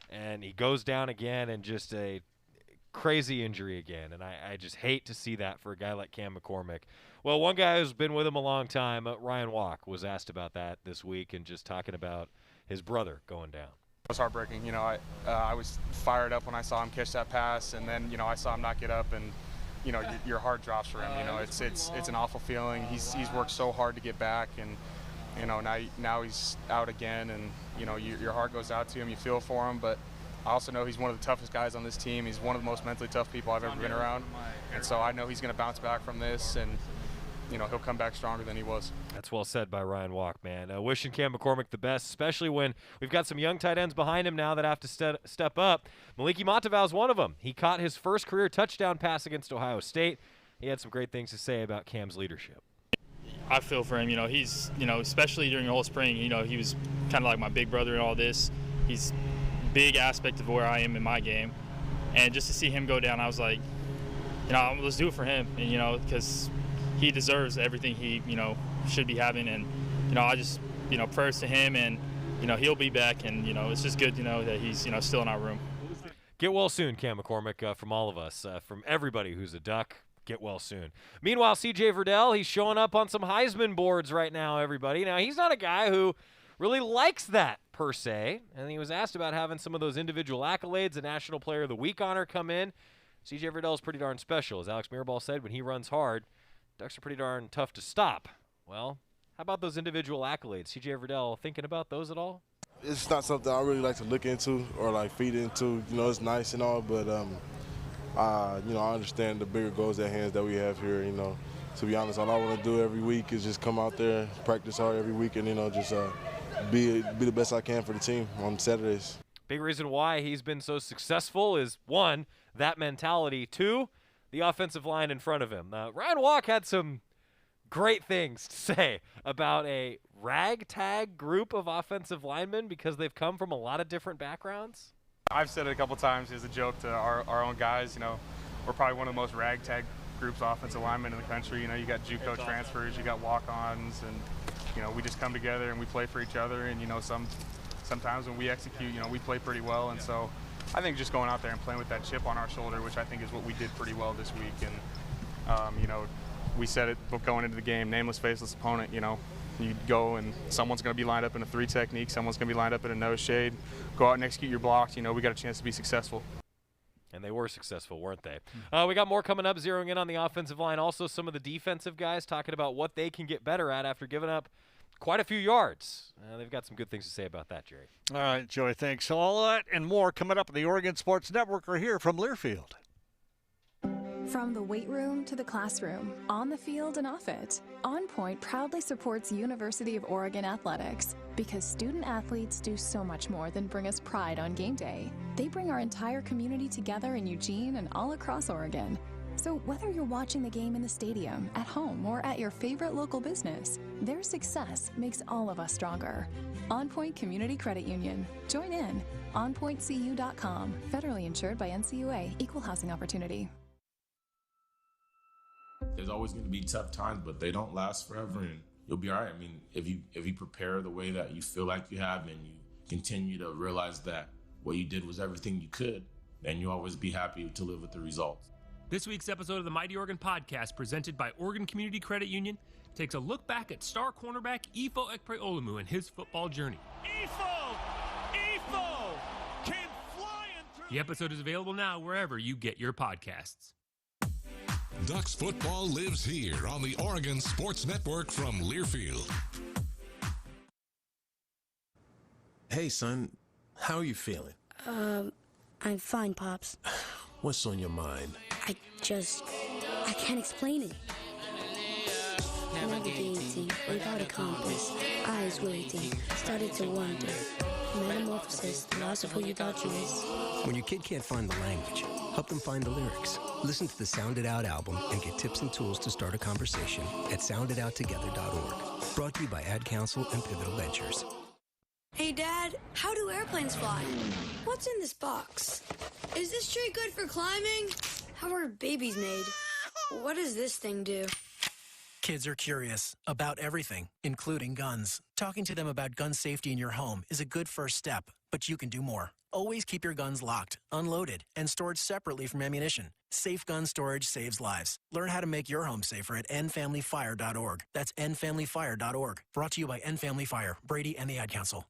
and he goes down again, and just a crazy injury again. And I just hate to see that for a guy like Cam McCormick. Well, one guy who's been with him a long time, Ryan Walk, was asked about that this week and just talking about his brother going down. It was heartbreaking. You know, I was fired up when I saw him catch that pass, and then, you know, I saw him not get up, and, you know, your heart drops for him. You know, it's an awful feeling. He's worked so hard to get back, and, you know, now he's out again, and, you know, your heart goes out to him. You feel for him, but I also know he's one of the toughest guys on this team. He's one of the most mentally tough people I've ever been around, and so I know he's going to bounce back from this, and, you know, he'll come back stronger than he was. That's well said by Ryan Walk, man. Wishing Cam McCormick the best, especially when we've got some young tight ends behind him now that have to step up. Maliki Matavau's one of them. He caught his first career touchdown pass against Ohio State. He had some great things to say about Cam's leadership. I feel for him. You know, he's, you know, especially during the whole spring, you know, he was kind of like my big brother in all this. He's a big aspect of where I am in my game. And just to see him go down, I was like, you know, let's do it for him. And, you know, because he deserves everything he, you know, should be having. And, you know, I just, you know, prayers to him, and, you know, he'll be back. And, you know, it's just good to know that he's, you know, still in our room. Get well soon, Cam McCormick, from all of us, from everybody who's a Duck. Get well soon. Meanwhile, CJ Verdell, he's showing up on some Heisman boards right now, everybody. Now, he's not a guy who really likes that, per se, and he was asked about having some of those individual accolades, a National Player of the Week honor come in. CJ Verdell is pretty darn special. As Alex Mirabal said, when he runs hard, Ducks are pretty darn tough to stop. Well, how about those individual accolades? CJ Verdell, thinking about those at all? It's not something I really like to look into or like feed into. You know, it's nice and all, but you know, I understand the bigger goals at hand that we have here. You know, to be honest, all I want to do every week is just come out there, practice hard every week, and you know, just be the best I can for the team on Saturdays. Big reason why he's been so successful is, one, that mentality. Two, the offensive line in front of him. Ryan Walk had some great things to say about a ragtag group of offensive linemen because they've come from a lot of different backgrounds. I've said it a couple times as a joke to our own guys. You know, we're probably one of the most ragtag groups of offensive linemen in the country. You know, you got JUCO transfers, you got walk-ons, and you know, we just come together and we play for each other. And you know, sometimes when we execute, you know, we play pretty well. And so I think just going out there and playing with that chip on our shoulder, which I think is what we did pretty well this week. And you know, we said it going into the game, nameless, faceless opponent. You know, you go and someone's going to be lined up in a 3 technique, someone's going to be lined up in a nose shade. Go out and execute your blocks. You know, we got a chance to be successful. And they were successful, weren't they? We got more coming up, zeroing in on the offensive line. Also, some of the defensive guys talking about what they can get better at after giving up quite a few yards. They've got some good things to say about that, Jerry. All right, Joey, thanks. So all that and more coming up on the Oregon Sports Network are here from Learfield. From the weight room to the classroom, on the field and off it, On Point proudly supports University of Oregon athletics because student athletes do so much more than bring us pride on game day. They bring our entire community together in Eugene and all across Oregon. So whether you're watching the game in the stadium, at home, or at your favorite local business, their success makes all of us stronger. On Point Community Credit Union. Join in. OnPointCU.com. Federally insured by NCUA. Equal housing opportunity. There's always going to be tough times, but they don't last forever, and you'll be all right. I mean, if you prepare the way that you feel like you have, and you continue to realize that what you did was everything you could, then you'll always be happy to live with the results. This week's episode of the Mighty Oregon Podcast, presented by Oregon Community Credit Union, takes a look back at star cornerback Ifo Ekpe-Olumu and his football journey. Ifo came flying through. The episode is available now wherever you get your podcasts. Ducks football lives here on the Oregon Sports Network from Learfield. Hey, son, how are you feeling? I'm fine, Pops. What's on your mind? I can't explain it. Navigating without a compass, eyes waiting, started to wonder. Metamorphosis, the loss of who you thought you was. When your kid can't find the language, help them find the lyrics. Listen to the Sound It Out album and get tips and tools to start a conversation at sounditouttogether.org. Brought to you by Ad Council and Pivotal Ventures. Hey, Dad, how do airplanes fly? What's in this box? Is this tree good for climbing? How are babies made? What does this thing do? Kids are curious about everything, including guns. Talking to them about gun safety in your home is a good first step, but you can do more. Always keep your guns locked, unloaded, and stored separately from ammunition. Safe gun storage saves lives. Learn how to make your home safer at endfamilyfire.org. That's endfamilyfire.org. Brought to you by End Family Fire, Brady, and the Ad Council.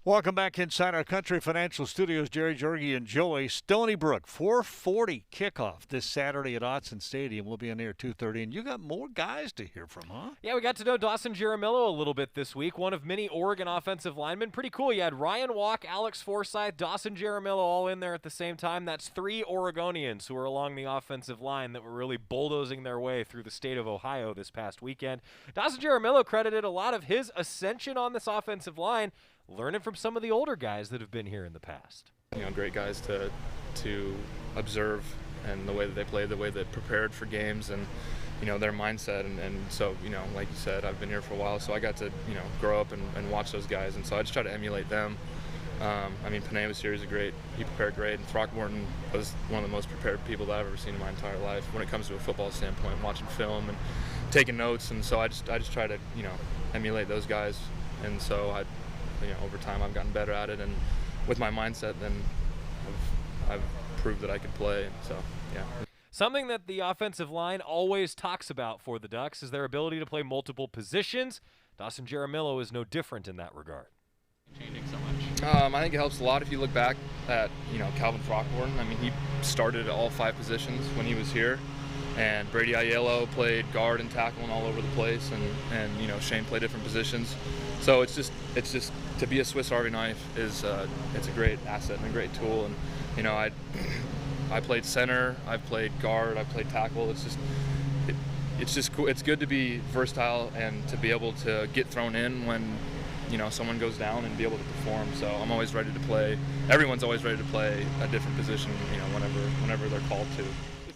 Welcome back inside our Country Financial Studios. Jerry, Jorgie, and Joey. Stony Brook, 4:40 kickoff this Saturday at Autzen Stadium. We'll be in here 2:30, and you got more guys to hear from, huh? Yeah, we got to know Dawson Jaramillo a little bit this week, one of many Oregon offensive linemen. Pretty cool. You had Ryan Walk, Alex Forsyth, Dawson Jaramillo all in there at the same time. That's 3 Oregonians who are along the offensive line that were really bulldozing their way through the state of Ohio this past weekend. Dawson Jaramillo credited a lot of his ascension on this offensive line learning from some of the older guys that have been here in the past. You know, great guys to observe, and the way that they played, the way they prepared for games, and you know, their mindset. And so, you know, like you said, I've been here for a while, so I got to, you know, grow up and watch those guys, and so I just try to emulate them. I mean, Panay was here. He prepared great, and Throckmorton was one of the most prepared people that I've ever seen in my entire life when it comes to a football standpoint, watching film and taking notes. And so I just try to, emulate those guys. And so over time I've gotten better at it, and with my mindset, then I've proved that I could play. And so, yeah. Something that the offensive line always talks about for the Ducks is their ability to play multiple positions. Dawson Jaramillo is no different in that regard. Changing so much. I think it helps a lot if you look back at Calvin Throckmorton. I mean, he started at all 5 positions when he was here, and Brady Aiello played guard and tackle and all over the place, and Shane played different positions. So it's just to be a Swiss Army knife is it's a great asset and a great tool. And I played center, I've played guard, I've played tackle. It's just cool. It's good to be versatile and to be able to get thrown in when someone goes down and be able to perform. So I'm always ready to play. Everyone's always ready to play a different position, whenever they're called to.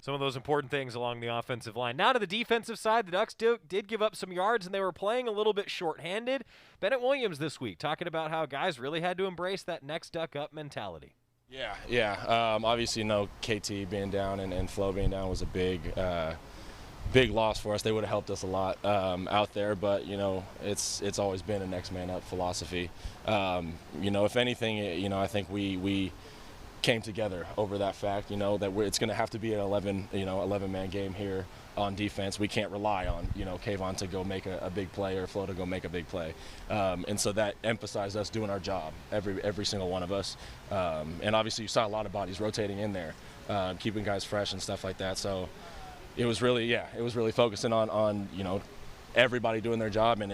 Some of those important things along the offensive line. Now to the defensive side, the Ducks did give up some yards, and they were playing a little bit shorthanded. Bennett Williams this week talking about how guys really had to embrace that next Duck up mentality. Yeah. Obviously, KT being down and Flo being down was a big loss for us. They would have helped us a lot out there, but it's always been a next man up philosophy. If anything, I think we came together over that fact. That it's going to have to be an 11-man game here on defense. We can't rely on Kayvon to go make a big play or Flo to go make a big play, and so that emphasized us doing our job, every single one of us. And obviously, you saw a lot of bodies rotating in there, keeping guys fresh and stuff like that. So. It was really focusing on everybody doing their job, and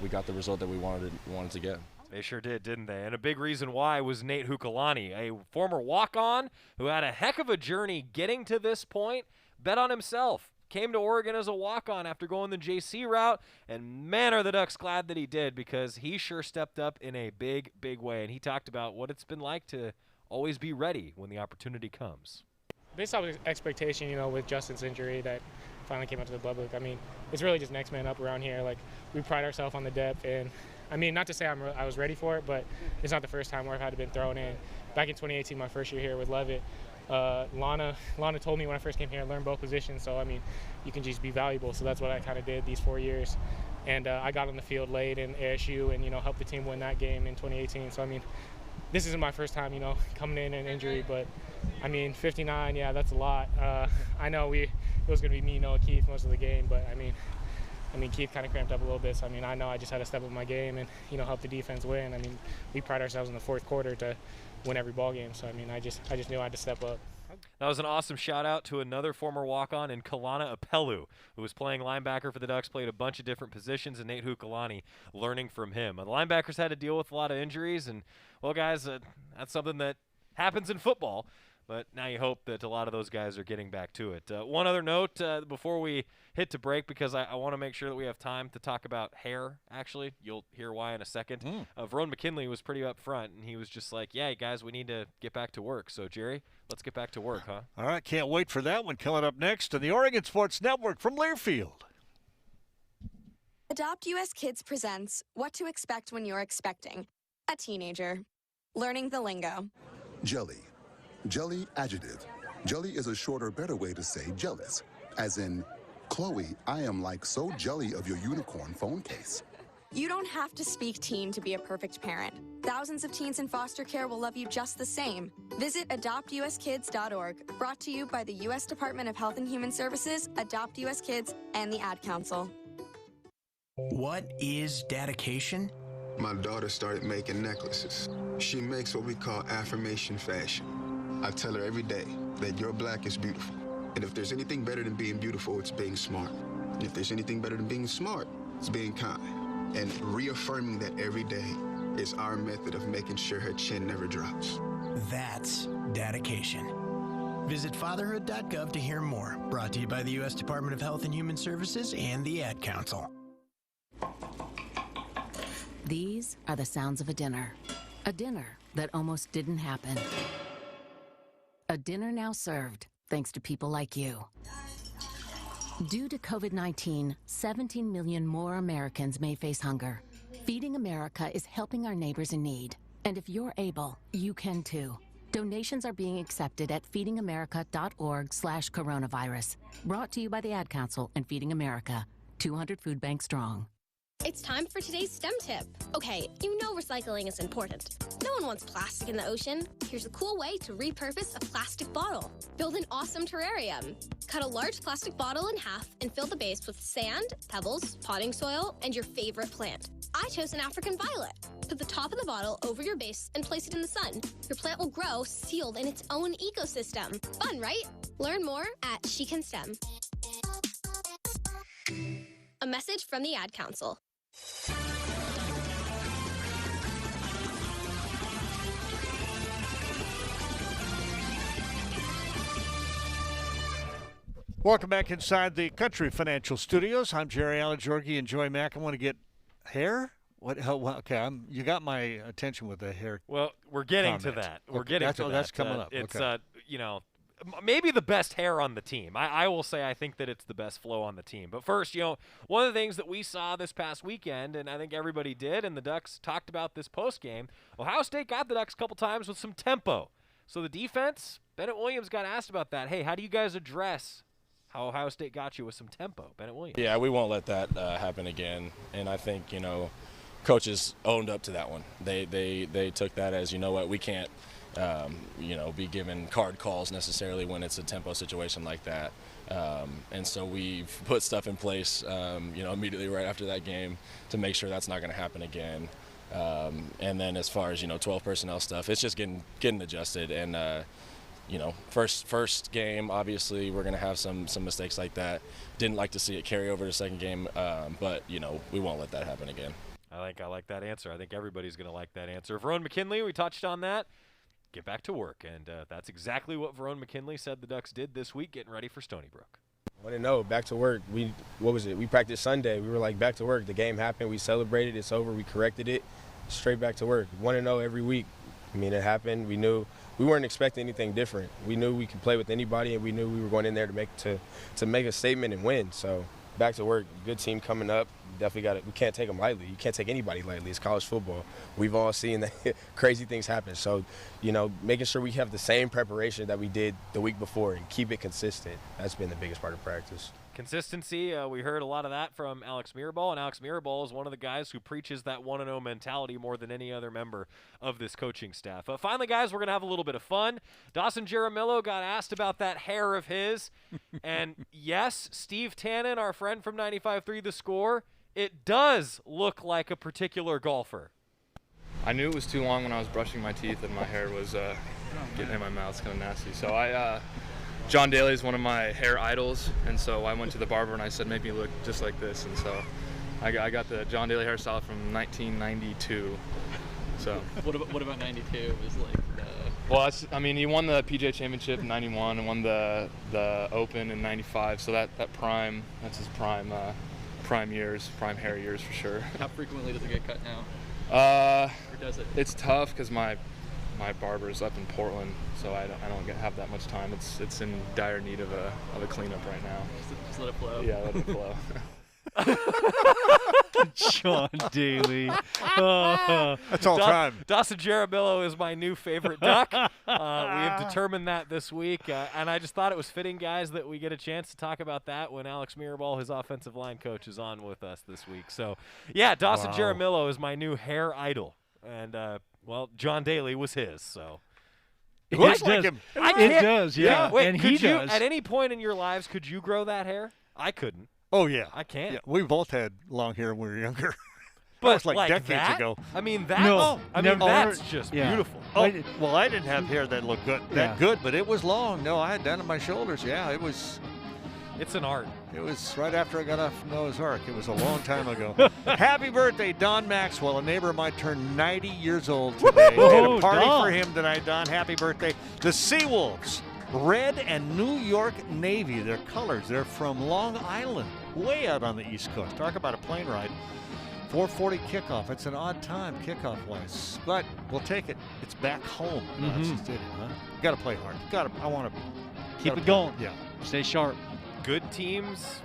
we got the result that we wanted to get. They sure did, didn't they? And a big reason why was Nate Hukalani, a former walk-on who had a heck of a journey getting to this point, bet on himself, came to Oregon as a walk-on after going the JC route, and man, are the Ducks glad that he did, because he sure stepped up in a big, big way, and he talked about what it's been like to always be ready when the opportunity comes. Based off of expectation, with Justin's injury that finally came out to the blood book, I mean, it's really just next man up around here. Like, we pride ourselves on the depth, and I mean, not to say I was ready for it, but it's not the first time where I've had to been thrown in. Back in 2018, my first year here with Levitt, Lana told me when I first came here to learn both positions, so I mean, you can just be valuable. So that's what I kind of did these 4 years, and I got on the field late in ASU and helped the team win that game in 2018. So I mean, this isn't my first time coming in an injury, but I mean, 59, yeah, that's a lot. I know it was going to be me, Keith most of the game, but I mean, Keith kind of cramped up a little bit, so I mean, I know I just had to step up my game and help the defense win. I mean, we pride ourselves in the fourth quarter to win every ball game, so I mean, I just knew I had to step up. That was an awesome shout-out to another former walk-on in Kalana Apelu, who was playing linebacker for the Ducks, played a bunch of different positions, and Nate Hukalani learning from him. The linebackers had to deal with a lot of injuries, and, well, guys, that's something that happens in football. But now you hope that a lot of those guys are getting back to it. One other note before we hit to break, because I want to make sure that we have time to talk about hair, actually. You'll hear why in a second. Verone McKinley was pretty up front, and he was just like, yeah, guys, we need to get back to work. So, Jerry, let's get back to work, huh? All right, can't wait for that one. Coming up next on the Oregon Sports Network from Learfield. Adopt US Kids presents What to Expect When You're Expecting a Teenager. Learning the lingo. Jelly. Jelly adjective. Jelly is a shorter, better way to say jealous. As in, Chloe, I am like so jelly of your unicorn phone case. You don't have to speak teen to be a perfect parent. Thousands of teens in foster care will love you just the same. Visit adoptuskids.org, brought to you by the U.S. Department of Health and Human Services, Adopt US Kids, and the Ad Council. What is dedication? My daughter started making necklaces. She makes what we call affirmation fashion. I tell her every day that your black is beautiful. And if there's anything better than being beautiful, it's being smart. And if there's anything better than being smart, it's being kind. And reaffirming that every day is our method of making sure her chin never drops. That's dedication. Visit fatherhood.gov to hear more. Brought to you by the U.S. Department of Health and Human Services and the Ad Council. These are the sounds of a dinner that almost didn't happen. A dinner now served, thanks to people like you. Due to COVID-19, 17 million more Americans may face hunger. Feeding America is helping our neighbors in need. And if you're able, you can too. Donations are being accepted at feedingamerica.org/coronavirus. Brought to you by the Ad Council and Feeding America, 200 food banks strong. It's time for today's STEM tip. Okay, you know recycling is important. No one wants plastic in the ocean. Here's a cool way to repurpose a plastic bottle. Build an awesome terrarium. Cut a large plastic bottle in half and fill the base with sand, pebbles, potting soil, and your favorite plant. I chose an African violet. Put the top of the bottle over your base and place it in the sun. Your plant will grow sealed in its own ecosystem. Fun, right? Learn more at She Can STEM. A message from the Ad Council. Welcome back inside the Country Financial Studios. I'm Jerry Alajorgi and Joey Mac. I want to get hair. What? Okay, you got my attention with the hair. Well, we're getting comment. to that. We're getting to that. That's coming up. It's okay. Maybe the best hair on the team. I will say I think that it's the best flow on the team. But first, one of the things that we saw this past weekend, and I think everybody did, and the Ducks talked about this post-game, Ohio State got the Ducks a couple times with some tempo. So the defense, Bennett Williams got asked about that. Hey, how do you guys address how Ohio State got you with some tempo? Bennett Williams. Yeah, we won't let that happen again. And I think, coaches owned up to that one. They took that as, we can't, be given card calls necessarily when it's a tempo situation like that. And so we've put stuff in place, immediately right after that game to make sure that's not going to happen again. And then as far as, 12 personnel stuff, it's just getting adjusted. And, first game, obviously, we're going to have some mistakes like that. Didn't like to see it carry over to second game, but, we won't let that happen again. I like that answer. I think everybody's going to like that answer. Verone McKinley, we touched on that. Get back to work, and that's exactly what Verone McKinley said the Ducks did this week, getting ready for Stony Brook. I didn't know. Back to work. We practiced Sunday. We were like, back to work. The game happened. We celebrated. It's over. We corrected it. Straight back to work. 1-0 every week. I mean, it happened. We knew we weren't expecting anything different. We knew we could play with anybody, and we knew we were going in there to make a statement and win. So back to work. Good team coming up. Definitely we can't take them lightly. You can't take anybody lightly. It's college football. We've all seen that crazy things happen. So, making sure we have the same preparation that we did the week before and keep it consistent. That's been the biggest part of practice. Consistency, we heard a lot of that from Alex Mirabal, and Alex Mirabal is one of the guys who preaches that 1-0 mentality more than any other member of this coaching staff. Finally, guys, we're going to have a little bit of fun. Dawson Jaramillo got asked about that hair of his, and yes, Steve Tannen, our friend from 95.3 The Score, it does look like a particular golfer. I knew it was too long when I was brushing my teeth and my hair was getting in my mouth. It's kind of nasty. So John Daly is one of my hair idols, and so I went to the barber and I said, make me look just like this. And so I got the John Daly hairstyle from 1992. So what about 92? It was like well, he won the PGA Championship in 91 and won the Open in 95. So that's his prime years, prime hair years for sure. How frequently does it get cut now? Or does it? It's tough because my barber's up in Portland, so I don't have that much time. It's in dire need of a cleanup right now. Just let it flow. Yeah, let it flow. John Daly. That's all time. Dawson Jaramillo is my new favorite Duck. We have determined that this week, and I just thought it was fitting, guys, that we get a chance to talk about that when Alex Mirabal, his offensive line coach, is on with us this week. So, yeah, Dawson Jaramillo is my new hair idol, and John Daly was his. So. It looks like him. It does, yeah. Wait, and he does. At any point in your lives, could you grow that hair? I couldn't. Oh, yeah. I can't. Yeah, we both had long hair when we were younger. But it's like decades that? ago. I mean, that's, No, that's just beautiful. Oh, well, I didn't have hair that looked good, but it was long. No, I had down to my shoulders. Yeah, it was. It's an art. It was right after I got off Noah's Ark. It was a long time ago. Happy birthday, Don Maxwell. A neighbor of mine turned 90 years old today. We had a party for him tonight, Don. Happy birthday. The Seawolves, red and New York Navy. Their colors, they're from Long Island, way out on the East Coast. Talk about a plane ride. 4:40 kickoff. It's an odd time kickoff-wise, but we'll take it. It's back home. Stadium, huh? Got to play hard. I want to keep it going. Yeah. Stay sharp. Good teams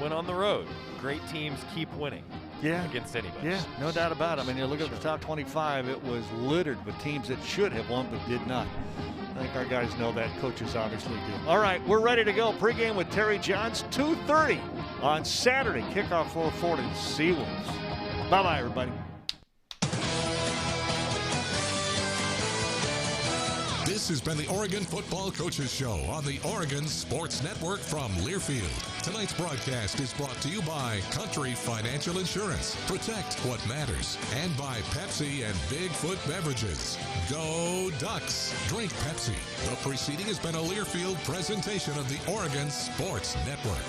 win on the road. Great teams keep winning. against anybody. Yeah, no doubt about it. I mean, you look at the top 25, it was littered with teams that should have won but did not. I think our guys know that. Coaches obviously do. All right, we're ready to go. Pregame with Terry Johns, 2:30 on Saturday. Kickoff 440, the Seawolves. Bye-bye, everybody. This has been the Oregon Football Coaches Show on the Oregon Sports Network from Learfield. Tonight's broadcast is brought to you by Country Financial Insurance. Protect what matters. And by Pepsi and Bigfoot Beverages. Go Ducks. Drink Pepsi. The preceding has been a Learfield presentation of the Oregon Sports Network.